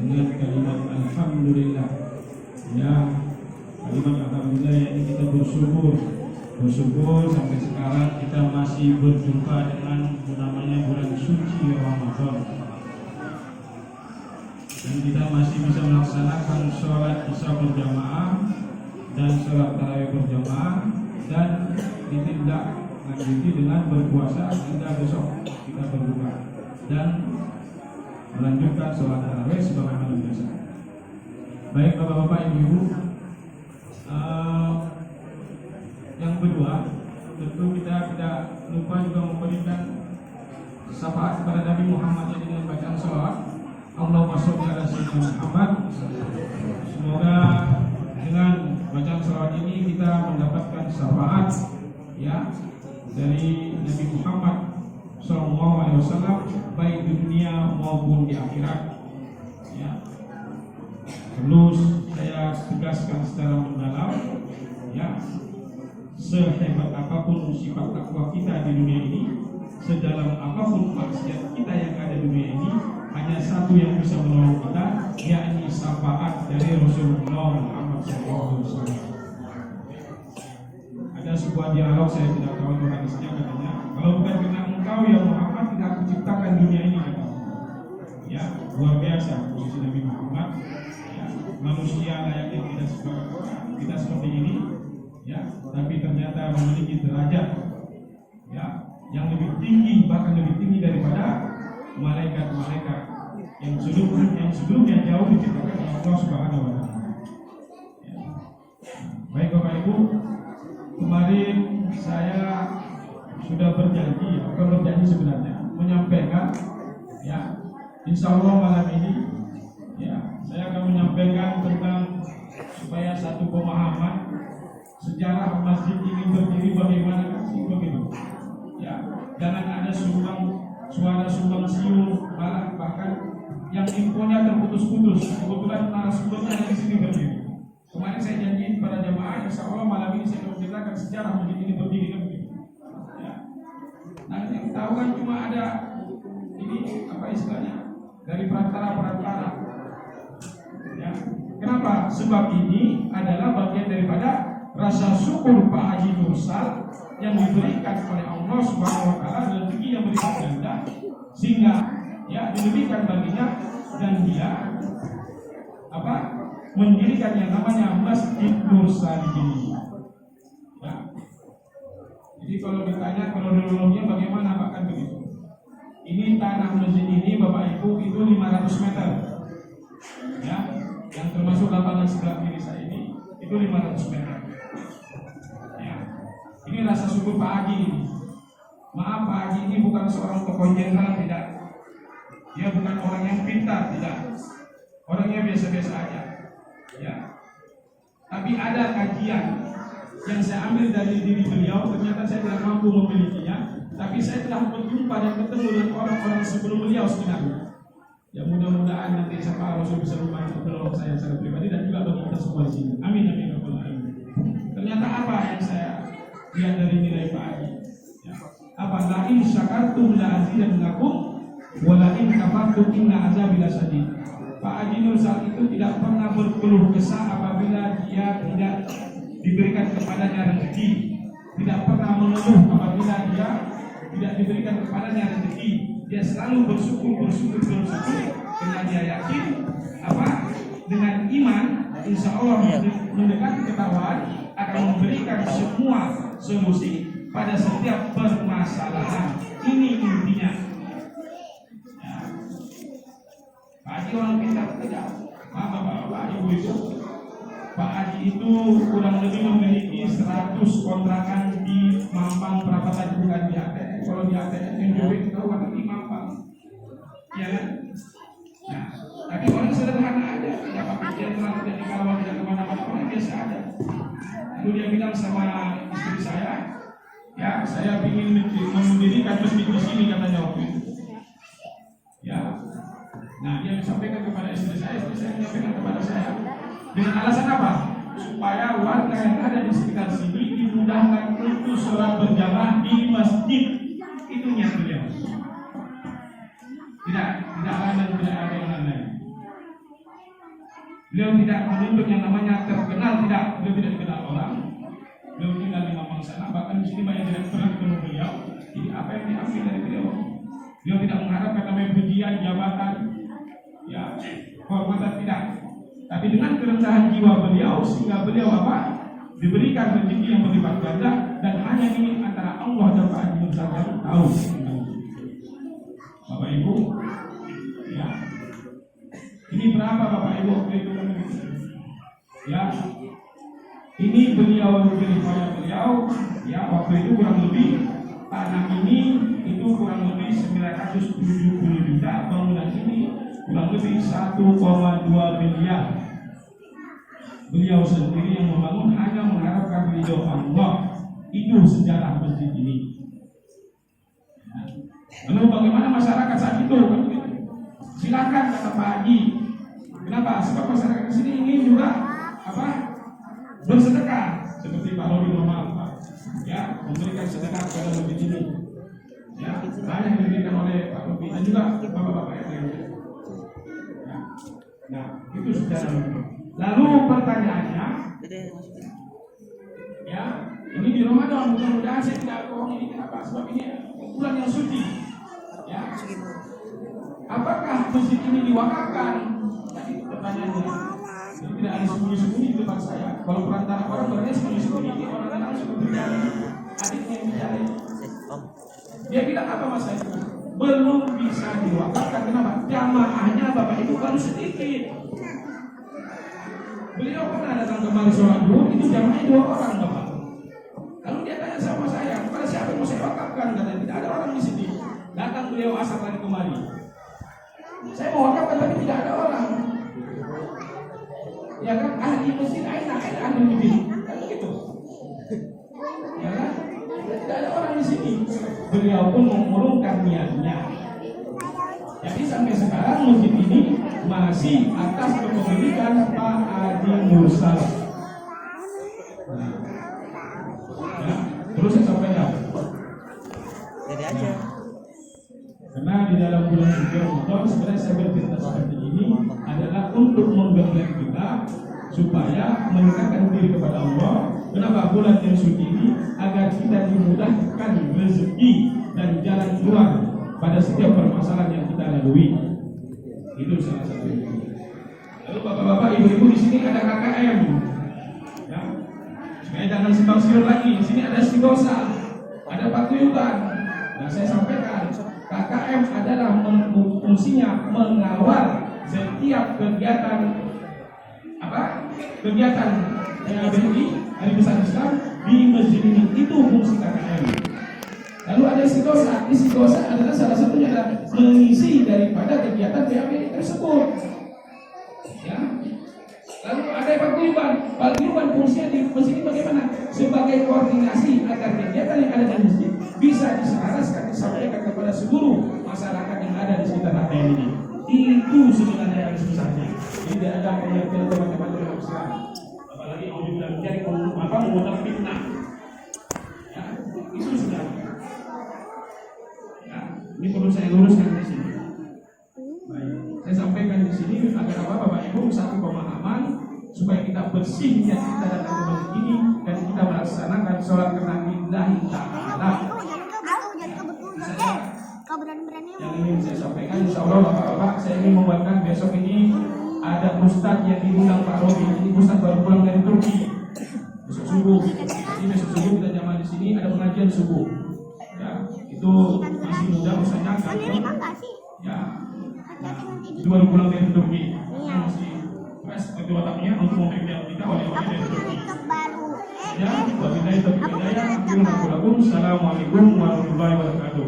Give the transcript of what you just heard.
dengan kalimat alhamdulillah. Ya, kalimat alhamdulillah ini kita bersyukur sampai sekarang kita masih berjumpa dengan namanya bulan suci Ramadan, dan kita masih bisa melaksanakan sholat isya berjamaah dan sholat tarawih berjamaah, dan ditindaklanjuti dengan berpuasa hingga besok kita berbuka dan melanjutkan sholat tarawih sebagaimana biasa. Baik bapak-bapak, ibu-ibu, yang kedua tentu kita tidak lupa juga memberikan syafaat kepada Nabi Muhammad dengan bacaan sholawat. Allahumma sholli ala sayyidina Muhammad. Semoga dengan bacaan sholawat ini kita mendapatkan syafaat ya dari Nabi Muhammad SAW, baik di dunia maupun di akhirat. Ya. Terus saya tegaskan secara mendalam, ya, sehebat apapun sifat takwa kita di dunia ini, sedalam apapun maksiat kita yang ada di dunia ini, hanya satu yang bisa menolong kita, yakni syafaat dari Rasulullah Muhammad SAW. Ada sebuah dialog, saya tidak tahu itu hadisnya, katanya, kalau bukan karena engkau ya Muhammad, tidak aku ciptakan dunia ini, kata. Ya, luar biasa posisi Nabi Muhammad. Ya, manusia layaknya kita seperti ini, ya, tapi ternyata memiliki derajat, ya, yang lebih tinggi, bahkan lebih tinggi daripada malaikat-malaikat yang sebelumnya jauh diciptakan oleh Allah Subhanahu wa Ta'ala. Ya. Baik Bapak Ibu, kemarin saya sudah berjanji, bukan berjanji sebenarnya, menyampaikan, ya, insya Allah malam ini, ya, saya akan menyampaikan tentang supaya satu pemahaman sejarah masjid ini berdiri bagaimana sih begitu. Ya, jangan ada suara sumbang siung, bahkan yang infonya terputus-putus. Kebetulan narasumbernya di sini berdiri. Kemarin saya janjiin pada jamaah, insya Allah malam ini saya akan menceritakan sejarah masjid ini berdiri kan begitu. Ya. Nah, yang tahu kan cuma ada ini apa istilahnya dari perantara. Ya. Kenapa? Sebab ini adalah bagian daripada rasa syukur Pak Haji Nursal yang diberikan oleh Allah Subhanahu wa Ta'ala, dan rezeki yang berlipat ganda, sehingga ya dilebihkan baginya, dan dia mendirikan yang namanya Masjid Nursal ini. Ya. Jadi kalau ditanya kronologinya bagaimana, bahkan begitu. Ini tanah masjid ini Bapak Ibu itu 500 meter. Ya, yang termasuk lapangan sebelah kiri saya ini itu 500 meter. Ya. Ini rasa syukur Pak Haji ini. Maaf, Pak Haji ini bukan seorang tokoh jenderal, tidak. Dia bukan orang yang pintar, tidak. Orangnya biasa-biasa aja. Ya. Tapi ada kajian yang saya ambil dari diri beliau, ternyata saya tidak mampu memilikinya, tapi saya telah berjumpa dan ketemu dengan orang-orang sebelum beliau sebenarnya. Ya, mudah-mudahan nanti siapa Rasul bisa membantu penolong saya secara pribadi dan juga bagi kita semua di sini. Amin amin ya rabbal alamin. Ternyata apa yang saya lihat dari nilai Pak Haji? Ya. Apa? La in syakartum la azidannakum wa la in kafartum inna azabi lasyadid. Pak Haji Nursal itu tidak pernah berkeluh kesah apabila dia tidak diberikan kepadanya rezeki, tidak pernah mengeluh apabila dia tidak diberikan kepadanya rezeki. Dia selalu bersyukur karena dia yakin dengan iman insya Allah mendekati ketahuan akan memberikan semua solusi pada setiap permasalahan. Ini intinya. Ya. Pak Haji orang pintar tidak, bapak ibu-ibu. Pak Haji itu kurang lebih memiliki 100 kontrakan di Mampang Perapatan, bukan di ATN. Kalau di ATN yang duit itu warna di Mampang, ya kan? Nah, tapi orang sederhana aja, tidak pakai jenderal, tidak dikawal, tidak kemana-mana, orang biasa aja. Lalu dia bilang sama istri saya, ya saya ingin mendirikan masjid di sini, katanya waktu itu. Ya, nah dia sampaikan kepada istri saya menyampaikan kepada saya. Dengan alasan apa? Supaya warga yang ada di sekitar sini dimudahkan untuk sholat berjamaah di masjid. Itu niat beliau. Tidak lain dan tidak ada yang lain. Beliau tidak menuntut yang namanya terkenal, tidak. Beliau tidak dikenal orang. Beliau tinggal di Mampang sana, bahkan di sini banyak tidak pernah ketemu beliau. Jadi apa yang diambil dari beliau? Beliau tidak mengharapkan namanya pujian, jabatan, ya, kehormatan, tidak. Tapi dengan kerendahan jiwa beliau, sehingga beliau apa? Diberikan rezeki yang berlipat ganda, dan hanya ini antara Allah dan Pak Haji Nur saja tahu. Bapak Ibu, ya, ini berapa Bapak Ibu waktu itu? Ya, ini beliau beli pada beliau, ya, waktu itu kurang lebih tanah ini itu kurang lebih 970 juta, bangunan ini kurang lebih 1,2 miliar. Beliau sendiri yang membangun, hanya mengharapkan ridho Allah. Itu sejarah masjid ini. Lalu bagaimana masyarakat saat itu? Silakan kata Pak Haji. Kenapa? Sebab masyarakat di sini ingin juga apa? Bersedekah seperti Pak Rodi normal, Pak. Ya, memberikan sedekah kepada masjid ini. Ya, banyak yang diberikan oleh Pak Rodi dan juga bapak-bapak yang lain. Ya. Nah, itu sejarah. Lalu pertanyaannya, ya, ini di Ramadan, mudah-mudahan saya tidak bohong ini. Kenapa? Sebab ini bulan yang suci. Ya, apakah masjid ini diwakafkan? Tadi pertanyaannya. Jadi tidak ada sembunyi-sembunyi di depan saya. Kalau perantara orang berarti sembunyi-sembunyi, orang lain seperti adiknya yang bicara. Dia bilang apa Mas saya? Belum bisa diwakafkan. Kenapa? Jamaahnya Bapak Ibu baru sedikit. Beliau pernah datang kemari sholat zuhur, itu jamaahnya 2 orang Bapak. Lalu dia tanya sama saya, kepada siapa yang mau saya wakafkan? Katanya tidak ada orang di sini. Datang beliau asal lari kemari. Saya mau wakafkan tapi tidak ada orang. Ya kan, ahli masjid enak ahli masjid, kan begitu. Ya kan, tidak ada orang di sini. Beliau pun mengurungkan niatnya. Jadi sampai sekarang masjid ini masih atas kepemilikan Pak Haji Nur. Nah, ya, terus saya sampaikan. Jadi aja. Karena di dalam bulan suci Ramadan sebenarnya saya bercerita seperti ini adalah untuk menggerakkan kita supaya mendekatkan diri kepada Allah. Kenapa bulan yang suci ini? Agar kita dimudahkan rezeki dan jalan keluar pada setiap permasalahan yang kita lalui. Itu salah satu. Lalu bapak-bapak, ibu-ibu di sini ada KKM. Ya. Supaya jangan simpang siur lagi. Di sini ada istighosah, ada paguyuban. Nah, saya sampaikan, KKM adalah fungsinya mengawal setiap kegiatan apa? Kegiatan BNI Hari Besar Islam di masjid ini. Itu fungsi KKM. Lalu ada istighosah. Istighosah adalah salah satunya adalah mengisi daripada kegiatan BNI tersebut. Ya. Lalu ada paguyuban. Paguyuban fungsinya di masjid ini bagaimana? Sebagai koordinasi agar kegiatan yang ada di masjid bisa diselaraskan, disampaikan kepada seluruh masyarakat yang ada di sekitar ATM ini. Itu sebenarnya yang susahnya. Tidak ada pengertian teman-teman dalam Islam. Apalagi audio mencari memutar fitnah. Ya, itu sudah. Ya, ini perlu saya luruskan di sini. Baik, saya sampaikan di sini agar apa Bapak Ibu satu pemahaman supaya kita bersih niat kita datang ke masjid ini dan kita melaksanakan sholat karena lillahi ta'ala. Yang ingin saya sampaikan, insya Allah Bapak-Bapak, saya ingin membuatkan besok ini ada ustadz yang diundang Pak Robi. Ini ustadz baru pulang dari Turki. Besok subuh. Jadi besok subuh kita jamaah di sini ada pengajian subuh. Ya, itu masih muda usahanya ganteng. Ya, itu baru pulang dari Turki. Masih fresh seperti otaknya untuk memberikan kita oleh-oleh dari Turki. Ya, wabillahi taufiq wal hidayah. Assalamualaikum warahmatullahi wabarakatuh.